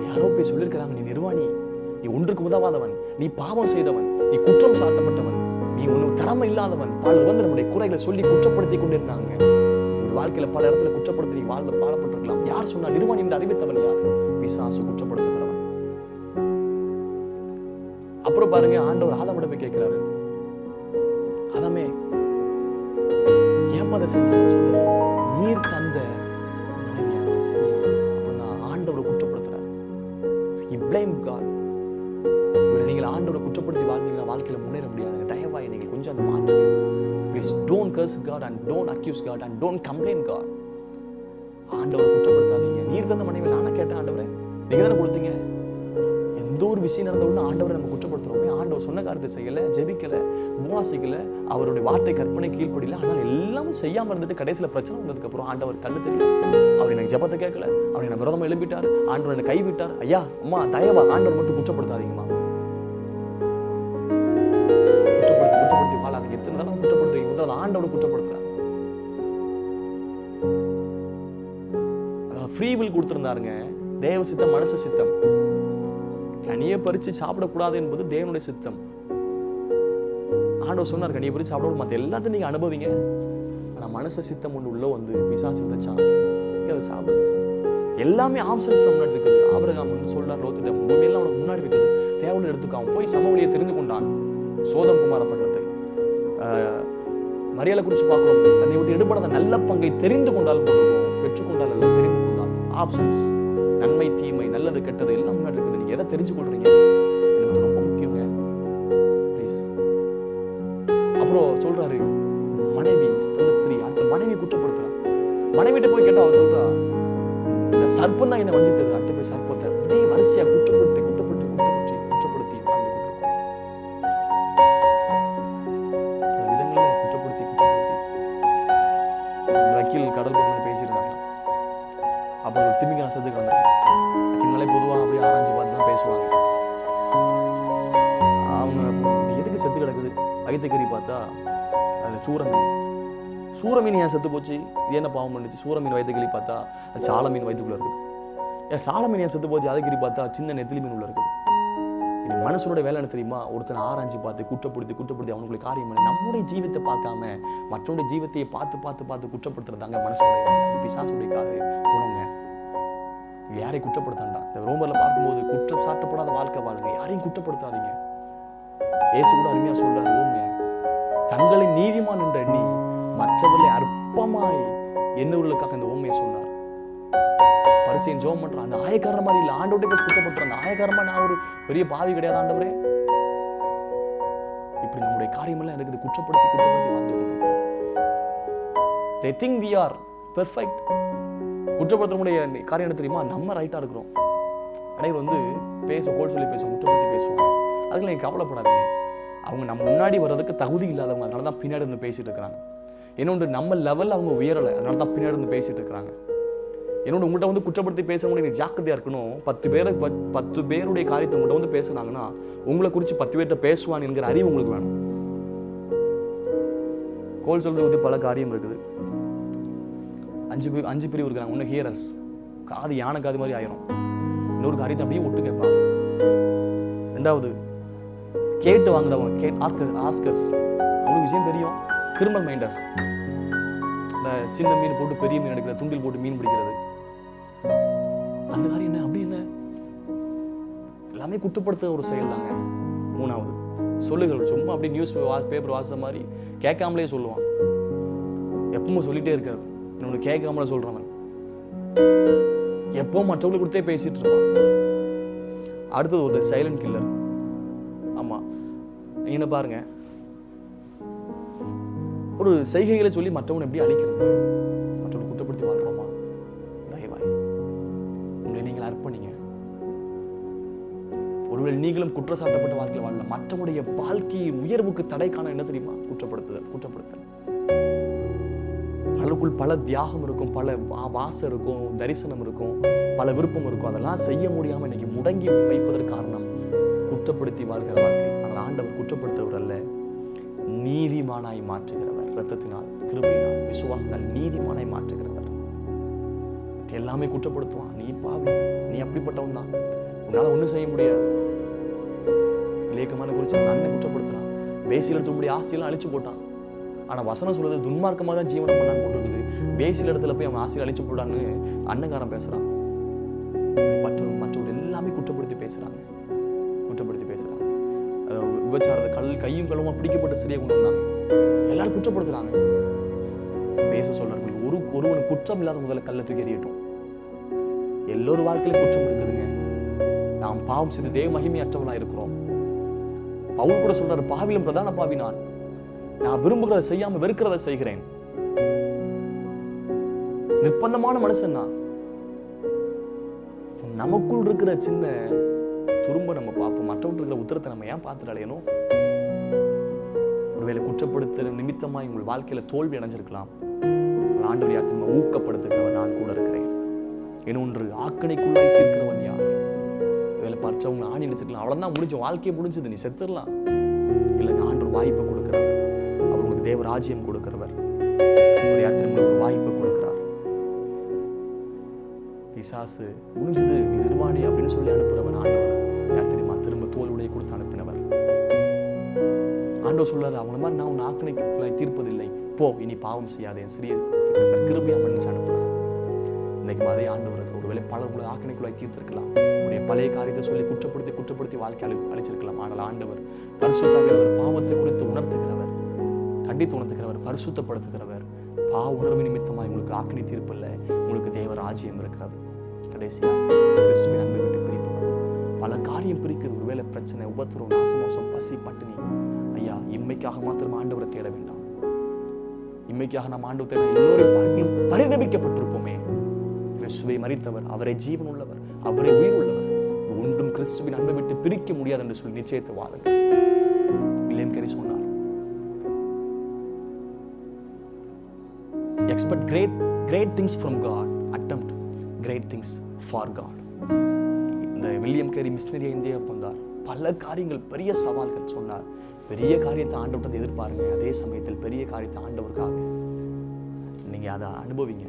யாரோ போய் சொல்லியிருக்கிறாங்க, நீ நிர்வாணி, நீ ஒன்றுக்கு உதவாதவன், நீ பாவம் செய்தவன், நீ குற்றம் சாட்டப்பட்டவன், நீ உனக்கு திறமை இல்லாதவன். பலர் வந்து நம்முடைய குறைகளை சொல்லி குற்றப்படுத்தி கொண்டிருந்தாங்க. இந்த வாழ்க்கையில பல இடத்துல குற்றப்படுத்தி நீ வாழப்பட்டிருக்கலாம். யார் சொன்னா? நிர்வாணி என்று அறிவித்தவன் யார்? பிசாசு, குற்றப்படுத்துகிறவன். அப்புறம் பாருங்க, ஆண்டவர் ஆதாமிடம் போய் கேட்கிறாரு, ஆதாமே ஏன் பதை செஞ்சு சொல்லுங்க, நீர் தந்த மனைவியான ஸ்திரியா? அப்படின்னா ஆண்டவரை குற்றப்படுத்துறாரு. He blamed God. நீங்கள் ஆண்டவரை குற்றப்படுத்தி வாழ்ந்தீங்கன்னா வாழ்க்கையில முன்னேற முடியாதுங்க. தயவாய் நீங்கள் கொஞ்சம் அந்த மாற்றுங்க. Please don't curse God and don't accuse God and don't complain God. ஆண்டவரை குற்றப்படுத்தாதீங்க. நீர் தந்த மனைவி நானே கேட்டேன் ஆண்டவரே, நீங்க தானே கொடுத்தீங்க. எந்த ஒரு விஷயம் நடந்த உடனே ஆண்டவரை நம்ம குற்றப்படுத்துறோமே. ஆண்டவர் சொன்ன காரியத்தை செய்யல, ஜெபிக்கல, உபவாசிக்கல, அவருடைய வார்த்தை கற்பனை கீழ்ப்படியில. ஆனால் எல்லாமே செய்யாம இருந்துட்டு கடைசியில பிரச்சனை வந்ததுக்கு அப்புறம் ஆண்டவர் கண்ணு தெரியும். அவர் எனக்கு ஜெபத்தை கேட்கல, அவர் எனக்கு விரோதமா எழுப்பிட்டாரு, ஆண்டவர் என்னை கைவிட்டார். ஐயா அம்மா தயவா ஆண்டவர் மட்டும் குற்றப்படுத்தாதீங்கம்மா. குற்றப்படுத்தி வாழாதீங்க. எத்தனை தடவை குற்றப்படுத்துவீங்க? முதல்ல ஆண்டவரை குற்றப்படுத்துறாங்க. Free will கொடுத்திருந்தாருங்க. தேவ சித்தம், மனுஷ சித்தம். கனியை பறிச்சு சாப்பிடக்கூடாது என்பது தேவனுடைய சித்தம். ஆண்டவர் சொன்னார், கனியை பறிச்சு சாப்பிட, மற்ற எல்லாத்தையும் நீங்க அனுபவிங்க. ஆனா மனுஷ சித்தம் ஒன்று உள்ள வந்து பிசாசு விளைச்சான், அதை சாப்பிடுங்க. எல்லாமே ஆப்ஷன்ஸ் முன்னாடி இருக்குது. ஆபிரகாம் வந்து சொல்றார், லோத்துட்ட பூமியெல்லாம் அவனுக்கு முன்னாடி இருக்குது, தேவனை எடுத்துக்க. அவன் போய் சமவெளியை தெரிந்து கொண்டான். சோதம் குமார பட்டணத்தை மரியாதை குறித்து பார்க்கிறோம். தன்னை விட்டு எடுபடாத நல்ல பங்கை தெரிந்து கொண்டாலும் கொடுக்கும், பெற்றுக்கொண்டால் அல்ல, தெரிந்து கொண்டால். ஆப்ஷன்ஸ், நன்மை தீமை, நல்லது கெட்டது எல்லாம் முன்னாடி இருக்குது. நீங்க எதை தெரிஞ்சு கொள்றீங்க என்பது ரொம்ப முக்கியங்க. ப்ளீஸ். அப்புறம் சொல்றாரு, மனைவி ஸ்திரீ, அடுத்த மனைவி குற்றப்படுத்துறான். மனைவிட்ட போய் கேட்டா அவ சொல்றா, இந்த சர்ப்பம் தான் என்ன வஞ்சித்தது. அடுத்த போய் சர்ப்பத்தை அப்படியே வரிசையா குற்றப்படுத்தி வாழ்ந்து கொண்டிருக்கோம். பல விதங்கள்ல குற்றப்படுத்தி வக்கீல் கடல் பக்கம் பேசியிருந்தாங்க. அப்போ ஒரு திமிங்கலம் செத்துக்கு வந்தாங்க. வக்கீல்களே பொதுவாக அப்படியே ஆராய்ச்சி பார்த்து தான் பேசுவாங்க. அவங்க எதுக்கு செத்து கிடக்குது? வயிற்றுக்கறி பார்த்தா அது சூரமீன் ஏன் செத்து போச்சு? இது என்ன பாவம் பண்ணுச்சு? சூரமீன் வயிற்றுக்கறி பார்த்தா அது சால மீன் வயிற்றுக்குள்ள இருக்குது. ஏன் சால மீன் ஏன் செத்து போச்சு? அதுக்கறி பார்த்தா சின்ன நெத்திலி மீன் உள்ள இருக்குது. இன்னைக்கு மனுஷனோட வேலை என்ன தெரியுமா? ஒருத்தனை ஆராய்ச்சி பார்த்து குற்றப்படுத்தி அவனுடைய காரியம் பண்ணி நம்முடைய ஜீவத்தை பார்க்காம மற்றவருடைய ஜீவத்தையே பார்த்து குற்றப்படுத்துறதாங்க மனுஷனுடைய வேலை. அது பிசாசுடைய குணங்க. யாரையும் குற்றப்படுத்தாண்டா. இந்த ரோமர்ல பார்க்கும்போது குற்றம் சாட்டப்படாத வாழ்க்கை வாழுங்க, யாரையும் குற்றப்படுத்தாதீங்க. இயேசு கூட அருமையா சொல்றாரு, ஓமே தங்களை நீதிமான் என்று எண்ணி மற்றவர்களை அற்பமாய் என்னவர்களுக்காக இந்த ஓமையை சொன்னார். பரிசேயன் ஜெபம் பண்றான், அந்த ஆயக்காரன் மாதிரி இல்லை, ஆண்டவர்கிட்ட போய் குற்றப்படுத்துறான், அந்த ஆயக்காரமா நான் ஒரு பெரிய பாவி கிடையாது ஆண்டவரே. இப்படி நம்முடைய காரியமெல்லாம் இருக்குது, குற்றப்படுத்தி குற்றப்படுத்தி வாழ்ந்து கொண்டிருக்கோம். They think we are perfect. குற்றப்படுத்தக்கூடிய காரியம் என்ன தெரியுமா? நம்ம ரைட்டா இருக்கிறோம். அனைவரும் கோல் சொல்லி பேசுவோம், குற்றப்படுத்தி பேசுவோம். அதுக்கு நீங்க கவலைப்படாதீங்க. அவங்க நம்ம முன்னாடி வர்றதுக்கு தகுதி இல்லாதவங்க, அதனால தான் பின்னாடி இருந்து பேசிட்டு இருக்கிறாங்க. இன்னொன்று, நம்ம லெவல் அவங்க உயரலை, அதனால தான் பின்னாடி இருந்து பேசிட்டு இருக்கிறாங்க. இன்னொன்று, உங்கள்கிட்ட குற்றப்படுத்தி பேசுறவங்க நீங்க ஜாக்கிரதையா இருக்கணும். 10 பேருடைய காரியத்தை உங்கள்கிட்ட பேசுனாங்கன்னா உங்களை குறித்து 10 பேர்கிட்ட பேசுவான் என்கிற அறிவு உங்களுக்கு வேணும். கோல் சொல்றது பல காரியம் இருக்குது. 5 பிரிவு இருக்கிறாங்க. ஒன்று ஹியரர்ஸ், காது யானை காது மாதிரி ஆயிரும். இன்னொரு காரியத்தை அப்படியே ஒட்டு கேட்பாங்க. 2வது கேட்டு வாங்குறவங்க, ஆஸ்கர்ஸ், அவங்களுக்கு விஷயம் தெரியும். கிரிமினல் மைண்டர்ஸ், இந்த சின்ன மீன் போட்டு பெரிய மீன் எடுக்கிறது, துண்டில் போட்டு மீன் பிடிக்கிறது, அந்த காரியம் என்ன அப்படி என்ன எல்லாமே குற்றப்படுத்த ஒரு செயல் தாங்க. 3வது சொல்லுகள், சும்மா அப்படி நியூஸ் பேப்பர் வாசித்த மாதிரி கேட்காமலே சொல்லுவான், எப்பவும் சொல்லிட்டே இருக்காது. இன்னொன்று கேட்காமல சொல்றவன் எப்பவும் மற்றவங்களுக்கு கொடுத்தே பேசிட்டு இருப்பான். அடுத்தது ஒரு சைலண்ட் கில்லர். ஆமா, என்ன பாருங்க, ஒரு செய்கைகளை சொல்லி மற்றவனை எப்படி அழிக்கிறது, மற்றவனை குற்றப்படுத்தி வாழ்றோமா? தயவாய் உங்களை நீங்கள் அர்ப்பணிங்க. ஒருவேளை நீங்களும் குற்றச்சாட்டப்பட்ட வாழ்க்கையில் வாழலாம். மற்றவனுடைய வாழ்க்கையின் உயர்வுக்கு தடை காண என்ன தெரியுமா? குற்றப்படுத்தல். பலருக்குள் பல தியாகம் இருக்கும், பல வாசம் இருக்கும், தரிசனம் இருக்கும், பல விருப்பம் இருக்கும். அதெல்லாம் செய்ய முடியாம இன்னைக்கு முடங்கி வைப்பதற்கு காரணம் குற்றப்படுத்தி வாழ்கிற வாழ்க்கை. ஆனால் ஆண்டவர் குற்றப்படுத்துறவர் அல்ல, நீதிமானாய் மாற்றுகிறவர். இரத்தத்தினால், கிருபையினால், விசுவாசத்தால் நீதிமானாய் மாற்றுகிறவர். எல்லாமே குற்றப்படுத்துவான். நீ பாவி, நீ அப்படிப்பட்டவன் தான், உன்னால ஒண்ணும் செய்ய முடியாது. இலேக்கமான குறிச்சு அண்ணன் குற்றப்படுத்துறான். வேசியில் எடுத்து ஆஸ்தியெல்லாம் அழிச்சு போட்டான். ஆனா வசனம் சொல்றது துன்மார்க்கமா தான் ஜீவனம் பண்ணான்னு போட்டுருக்குது. வேசியில் இடத்துல போய் அவன் ஆஸ்தியில் அழிச்சு போட்டான்னு அண்ணங்காரன் பேசுறான். மற்றவர்கள் எல்லாமே குற்றப்படுத்தி பேசுறாங்க. விபச்சாரத்தை கையும் களவுமா பிடிக்கப்பட்ட சிறிய கொண்டு வந்தாங்க. எல்லாரும் குற்றப்படுத்துறாங்க. பேச சொல்றாங்க, ஒருவன் குற்றம் இல்லாத முதல்ல கல்லை தூக்கி எறியட்டும். எல்லோரும் வாழ்க்கையில குற்றம் இருக்குதுங்க. நாம் பாவம் செய்து தேவ மகிமையற்றவனா இருக்கிறோம். பவுல் கூட சொல்றாரு, பாவிலும் பிரதான பாவி நான் விரும்புகிறத செய்யாம வெறுக்கிறத செய்கிறேன். நிர்பந்தமான மனுஷன் தான். நமக்குள் இருக்கிற சின்ன துரும்ப நம்ம பார்ப்போம், மற்றவர்கள் இருக்கிற உத்தரத்தை நம்ம ஏன் பார்த்துட்டு அலையணும்? ஒருவேளை குற்றப்படுத்த நிமித்தமாய் உங்கள் வாழ்க்கையில தோல்வி அடைஞ்சிருக்கலாம். ஆண்டவர் யார் திரும்ப ஊக்கப்படுத்துகிறவர் நான் கூட இருக்கிறேன். இன்னொன்று, ஆக்கணைக்குள்ளாய் தீர்க்கிறவன் யார்? வேலை பார்த்தவங்க ஆணி நினைச்சிருக்கலாம், அவ்வளவுதான் முடிஞ்சு, வாழ்க்கையை முடிஞ்சது, நீ செத்துடலாம். இல்லைங்க, ஆண்டவர் வாய்ப்பை கொடுக்கிறவர். அவர் உங்களுக்கு தேவ ராஜ்யம் கொடுக்கிறவர். ஒரு யார் திரும்ப ஒரு வாய்ப்பை கொடுக்கிறார். பிசாசு முடிஞ்சது, நீ நிர்வாணி அப்படின்னு சொல்லி அனுப்புறவன் ஆண்டவர் யார் தெரியுமா? திரும்ப தோல்வியை கொடுத்து அனுப்பினவர். ஆண்டவர் சொல்றாரு, அவங்கள மாதிரி நான் உன் ஆக்கணைக்குள்ளாய் தீர்ப்பதில்லை, போ இனி பாவம் செய்யாதே, சிறிய கிருபையா மன்னிச்சு அனுப்புறார். இன்னைக்கு அதே ஆண்டவர் ஒருவேளை பலர்களை ஆக்கணைக்குள்ளாய் தீர்த்திருக்கலாம். உடைய பழைய காரியத்தை சொல்லி குற்றப்படுத்தி வாழ்க்கை அழிச்சிருக்கலாம். ஆனால் ஆண்டவர் பரிசுத்தமானவர், பாவத்தை குறித்து உணர்த்துகிறவர், கண்டித்து உணர்த்துகிறவர், பரிசுத்தப்படுத்துகிறவர். பாவ உணர்வு நிமித்தமாக உங்களுக்கு ஆக்கணை தீர்ப்பில்லை, உங்களுக்கு தேவ ராஜ்யம் இருக்கிறது. கடைசியா கிறிஸ்துவின் அன்பை விட்டு பிரிப்பவர். பல காரியம் பிரிக்குது. ஒருவேளை பிரச்சனை, உபத்திரம், நாசமோசம், பசி, பட்டினி. ஐயா, இம்மைக்காக மாத்திரம் ஆண்டவரை தேட வேண்டாம். இம்மைக்காக நாம் ஆண்டவர் தேட எல்லோரையும் பார்க்கலும் பரிதபிக்கப்பட்டிருப்போமே. கிறிஸ்துவை மரித்தவர், அவரை ஜீவன் உள்ளவர், அவரை உயிர் உள்ளவர். ஒன்றும் கிறிஸ்துவின் அன்பை விட்டு பிரிக்க முடியாது என்று சொல்லி நிச்சயத்தை வாருங்கள். வில்லியம் கேரி சொன்னார், expect great things from God, attempt great things for God. இந்த வில்லியம் கேரி மிஷனரியா இந்தியா வந்தார். பல காரியங்கள், பெரிய சவால்கள் சொன்னார். பெரிய காரியத்தை ஆண்டவர்கிட்ட எதிர்பாருங்க. அதே சமயத்தில் பெரிய காரியத்தை ஆண்டவருக்காக நீங்க அதை அனுபவிங்க.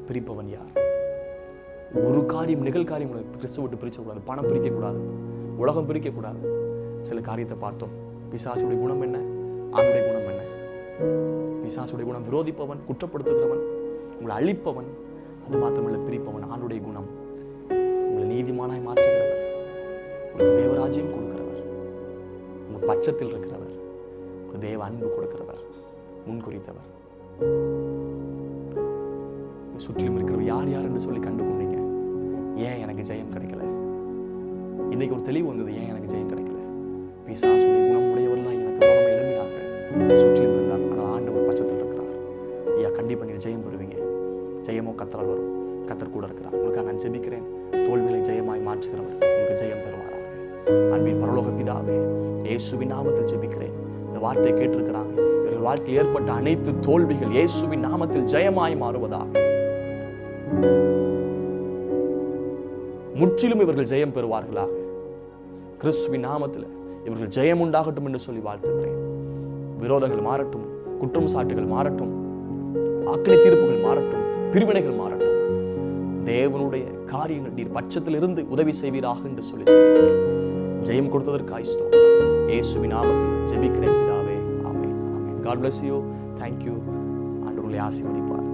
பிரிப்பவன் யார்? ஒரு காரியம், நிகழ்காரியம் கிறிஸ்துவ விட்டு பிரிச்சக்கூடாது. பணம் பிரிக்கக்கூடாது, உலகம் பிரிக்கக்கூடாது. சில காரியத்தை பார்த்தோம். பிசாசுடைய குணம் என்ன, ஆணுடைய குணம் என்ன? பிசாசுடைய குணம் விரோதிப்பவன், குற்றப்படுத்துகிறவன், உங்களை அழிப்பவன். அது மாத்திரமல்ல, பிரிப்பவன். ஆணுடைய குணம் உங்களை நீதிமானாய் மாற்றுகிறவர், உங்களுக்கு தேவராஜ்யம் கொடுக்கிறவர், உங்கள் பட்சத்தில் இருக்கிறவர், தேவ அன்பு கொடுக்கிறவர், முன்குறித்தவர். சுற்றிலும் இருக்கிறவர் யார் யார் என்று சொல்லி கண்டுகொண்டீங்க. ஏன் எனக்கு ஜெயம் கிடைக்கல? இன்னைக்கு ஒரு தெளிவு வந்தது, ஏன் எனக்கு ஜெயம் கிடைக்கல? பிசாசுடைய குணமுடையவர்களாக எனக்கு விரோதமாக எழும்பினார்கள், சுற்றிலும் இருந்தார். ஆனால் ஆண்டவர் பட்சத்தில் இருக்கிறார். ஐயா, கண்டிப்பாக நீங்கள் ஜெயம் பெறுவீங்க. ஜெயமோ கத்தரால் வரும். கத்தர் கூட இருக்கிறார். உங்களுக்காக நான் ஜெபிக்கிறேன். தோல்விகளை ஜெயமாய் மாற்றுகிறவர் உங்களுக்கு ஜெயம் தருவாராக. அன்பின் பரலோக பிதாவே, இயேசுவின் நாமத்தில் ஜெபிக்கிறேன். இந்த வார்த்தை கேட்டிருக்கிறாங்க. இவர்கள் வாழ்க்கையில் ஏற்பட்ட அனைத்து தோல்விகள் இயேசுவின் நாமத்தில் ஜெயமாய் மாறுவதாக. முற்றிலும் இவர்கள் ஜெயம் பெறுவார்களாக. கிறிஸ்துவின் நாமத்தில் இவர்கள் ஜெயம் உண்டாகட்டும் என்று சொல்லி வாழ்த்துகிறேன். விரோதங்கள் மாறட்டும், குற்றம் சாட்டுகள் மாறட்டும், ஆக்கினை தீர்ப்புகள் மாறட்டும், பிரிவினைகள் மாறட்டும். தேவனுடைய காரியங்கள் நீர் பட்சத்தில் இருந்து உதவி செய்வீராக என்று சொல்லி ஜெபிக்கிறேன். ஜெயம் கொடுத்ததற்காய் ஸ்தோத்திரம். இயேசுவின் நாமத்தில் ஜெபிக்கிறேன் பிதாவே. ஆமென், ஆமென். God bless you. Thank you. ஆண்டவர் உங்களை ஆசீர்வதிப்பார்.